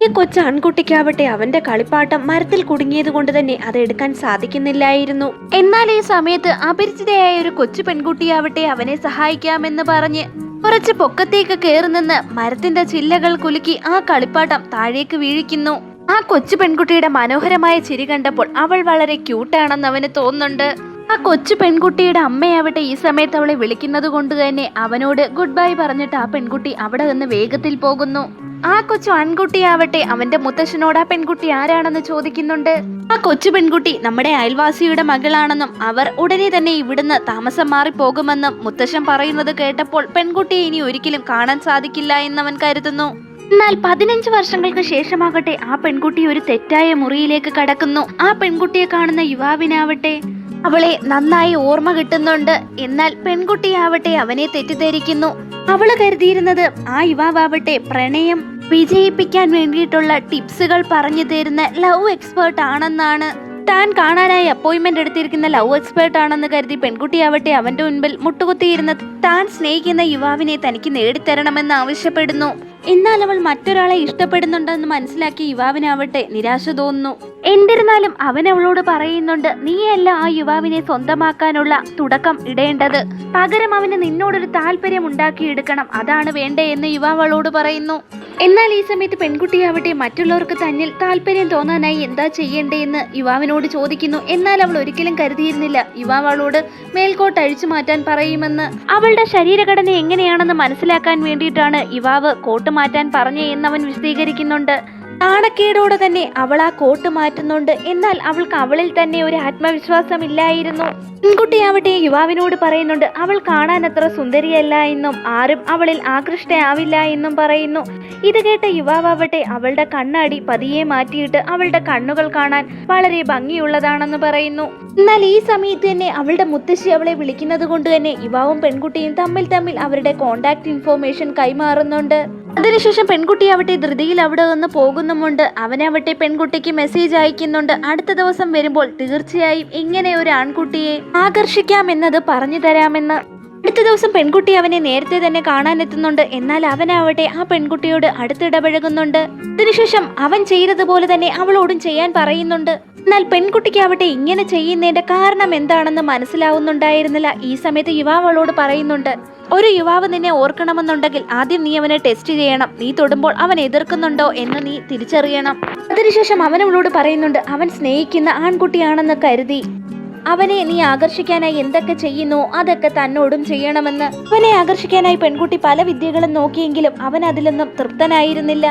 ഈ കൊച്ചു ആൺകുട്ടിക്കാവട്ടെ അവന്റെ കളിപ്പാട്ടം മരത്തിൽ കുടുങ്ങിയത് കൊണ്ട് തന്നെ അത് എടുക്കാൻ സാധിക്കുന്നില്ലായിരുന്നു. എന്നാൽ ഈ സമയത്ത് അപരിചിതയായ ഒരു കൊച്ചു പെൺകുട്ടിയാവട്ടെ അവനെ സഹായിക്കാമെന്ന് പറഞ്ഞ് കുറച്ച് പൊക്കത്തേക്ക് കയറി നിന്ന് മരത്തിന്റെ ചില്ലകൾ കുലുക്കി ആ കളിപ്പാട്ടം താഴേക്ക് വീഴിക്കുന്നു. ആ കൊച്ചു പെൺകുട്ടിയുടെ മനോഹരമായ ചിരി കണ്ടപ്പോൾ അവൾ വളരെ ക്യൂട്ടാണെന്ന് അവന് തോന്നുന്നുണ്ട്. ആ കൊച്ചു പെൺകുട്ടിയുടെ അമ്മയാവട്ടെ ഈ സമയത്ത് അവളെ വിളിക്കുന്നത് കൊണ്ട് തന്നെ അവനോട് ഗുഡ് ബൈ പറഞ്ഞിട്ട് ആ പെൺകുട്ടി അവിടെ നിന്ന് വേഗത്തിൽ പോകുന്നു. ആ കൊച്ചു ആൺകുട്ടിയാവട്ടെ അവന്റെ മുത്തശ്ശനോട് ആ പെൺകുട്ടി ആരാണെന്ന് ചോദിക്കുന്നുണ്ട്. ആ കൊച്ചു പെൺകുട്ടി നമ്മുടെ അയൽവാസിയുടെ മകളാണെന്നും അവർ ഉടനെ തന്നെ ഇവിടുന്ന് താമസം മാറി പോകുമെന്നും മുത്തശ്ശൻ പറയുന്നത് കേട്ടപ്പോൾ പെൺകുട്ടിയെ ഇനി ഒരിക്കലും കാണാൻ സാധിക്കില്ല എന്നവൻ കരുതുന്നു. എന്നാൽ 15 വർഷങ്ങൾക്ക് ശേഷമാകട്ടെ ആ പെൺകുട്ടി ഒരു തെറ്റായ മുറിയിലേക്ക് കടക്കുന്നു. ആ പെൺകുട്ടിയെ കാണുന്ന യുവാവിനാവട്ടെ അവളെ നന്നായി ഓർമ്മ കിട്ടുന്നുണ്ട്. എന്നാൽ പെൺകുട്ടിയാവട്ടെ അവനെ തെറ്റിദ്ധരിക്കുന്നു. അവള് കരുതിയിരുന്നത് ആ യുവാവട്ടെ പ്രണയം വിജയിപ്പിക്കാൻ വേണ്ടിയിട്ടുള്ള ടിപ്സുകൾ പറഞ്ഞു തരുന്ന ലവ് എക്സ്പേർട്ട് ആണെന്നാണ്. താൻ കാണാനായി അപ്പോയിന്റ്മെന്റ് എടുത്തിരിക്കുന്ന ലവ് എക്സ്പേർട്ട് ആണെന്ന് കരുതി പെൺകുട്ടിയാവട്ടെ അവന്റെ മുൻപിൽ മുട്ടുകുത്തിയിരുന്ന താൻ സ്നേഹിക്കുന്ന യുവാവിനെ തനിക്ക് നേടിത്തരണമെന്ന് ആവശ്യപ്പെടുന്നു. എന്നാൽ അവൾ മറ്റൊരാളെ ഇഷ്ടപ്പെടുന്നുണ്ടെന്ന് മനസ്സിലാക്കിയ യുവാവിനാവട്ടെ നിരാശ തോന്നുന്നു. എന്നിരുന്നാലും അവൻ അവളോട് പറയുന്നുണ്ട്, നീയല്ല ആ യുവാവിനെ സ്വന്തമാക്കാനുള്ള തുടക്കം ഇടേണ്ടത്, പകരം അവന് നിന്നോടൊരു താല്പര്യം ഉണ്ടാക്കിയെടുക്കണം, അതാണ് വേണ്ടേ എന്ന് യുവാവ് അവളോട് പറയുന്നു. എന്നാൽ ഈ സമയത്ത് പെൺകുട്ടിയാവട്ടെ മറ്റുള്ളവർക്ക് തന്നിൽ താല്പര്യം തോന്നാനായി എന്താ ചെയ്യേണ്ടേ എന്ന് യുവാവിനോട് ചോദിക്കുന്നു. എന്നാൽ അവൾ ഒരിക്കലും കരുതിയിരുന്നില്ല യുവാവ് അവളോട് മേൽക്കോട്ട് അഴിച്ചു മാറ്റാൻ പറയുമെന്ന്. അവളുടെ ശരീരഘടന എങ്ങനെയാണെന്ന് മനസ്സിലാക്കാൻ വേണ്ടിയിട്ടാണ് യുവാവ് കോട്ട് മാറ്റാൻ പറഞ്ഞേ എന്നവൻ വിശദീകരിക്കുന്നുണ്ട്. നാണക്കേടോടെ തന്നെ അവൾ ആ കോട്ട് മാറ്റുന്നുണ്ട്. എന്നാൽ അവൾക്ക് അവളിൽ തന്നെ ഒരു ആത്മവിശ്വാസം ഇല്ലായിരുന്നു. പെൺകുട്ടിയാവട്ടെ യുവാവിനോട് പറയുന്നുണ്ട് അവൾ കാണാൻ അത്ര സുന്ദരിയല്ല എന്നും ആരും അവളിൽ ആകൃഷ്ടയാവില്ല എന്നും പറയുന്നു. ഇത് കേട്ട യുവാവട്ടെ അവളുടെ കണ്ണാടി പതിയെ മാറ്റിയിട്ട് അവളുടെ കണ്ണുകൾ കാണാൻ വളരെ ഭംഗിയുള്ളതാണെന്ന് പറയുന്നു. എന്നാൽ ഈ സമയത്ത് തന്നെ അവളുടെ മുത്തശ്ശി അവളെ വിളിക്കുന്നത് കൊണ്ട് തന്നെ യുവാവും പെൺകുട്ടിയും തമ്മിൽ അവരുടെ കോണ്ടാക്ട് ഇൻഫോർമേഷൻ കൈമാറുന്നുണ്ട്. അതിനുശേഷം പെൺകുട്ടിയാവട്ടെ ധൃതിയിൽ അവിടെ നിന്ന് പോകുന്നുമുണ്ട്. അവനാവട്ടെ പെൺകുട്ടിക്ക് മെസ്സേജ് അയക്കുന്നുണ്ട്. അടുത്ത ദിവസം വരുമ്പോൾ തീർച്ചയായും ഇങ്ങനെ ഒരു ആൺകുട്ടിയെ ആകർഷിക്കാമെന്നത് പറഞ്ഞു തരാമെന്ന്. അടുത്ത ദിവസം പെൺകുട്ടി അവനെ നേരത്തെ തന്നെ കാണാനെത്തുന്നുണ്ട്. എന്നാൽ അവനാവട്ടെ ആ പെൺകുട്ടിയോട് അടുത്തിടപഴകുന്നുണ്ട്. അതിനുശേഷം അവൻ ചെയ്തതുപോലെ തന്നെ അവളോടും ചെയ്യാൻ പറയുന്നുണ്ട്. എന്നാൽ പെൺകുട്ടിക്കാവട്ടെ ഇങ്ങനെ ചെയ്യുന്നതിന്റെ കാരണം എന്താണെന്ന് മനസ്സിലാവുന്നുണ്ടായിരുന്നില്ല. ഈ സമയത്ത് യുവാവ് അവളോട് പറയുന്നുണ്ട്, ഒരു യുവാവ് നിന്നെ ഓർക്കണമെന്നുണ്ടെങ്കിൽ ആദ്യം നീ അവനെ ടെസ്റ്റ് ചെയ്യണം. നീ തൊടുമ്പോൾ അവൻ എതിർക്കുന്നുണ്ടോ എന്ന് നീ തിരിച്ചറിയണം. അതിനുശേഷം അവൻ അവളോട് പറയുന്നുണ്ട് അവൻ സ്നേഹിക്കുന്ന ആൺകുട്ടിയാണെന്ന് കരുതി അവനെ നീ ആകർഷിക്കാനായി എന്തൊക്കെ ചെയ്യുന്നു അതൊക്കെ തന്നോടും ചെയ്യണമെന്ന്. അവനെ ആകർഷിക്കാനായി പെൺകുട്ടി പല വിദ്യകളും നോക്കിയെങ്കിലും അവൻ അതിലൊന്നും തൃപ്തനായിരുന്നില്ല.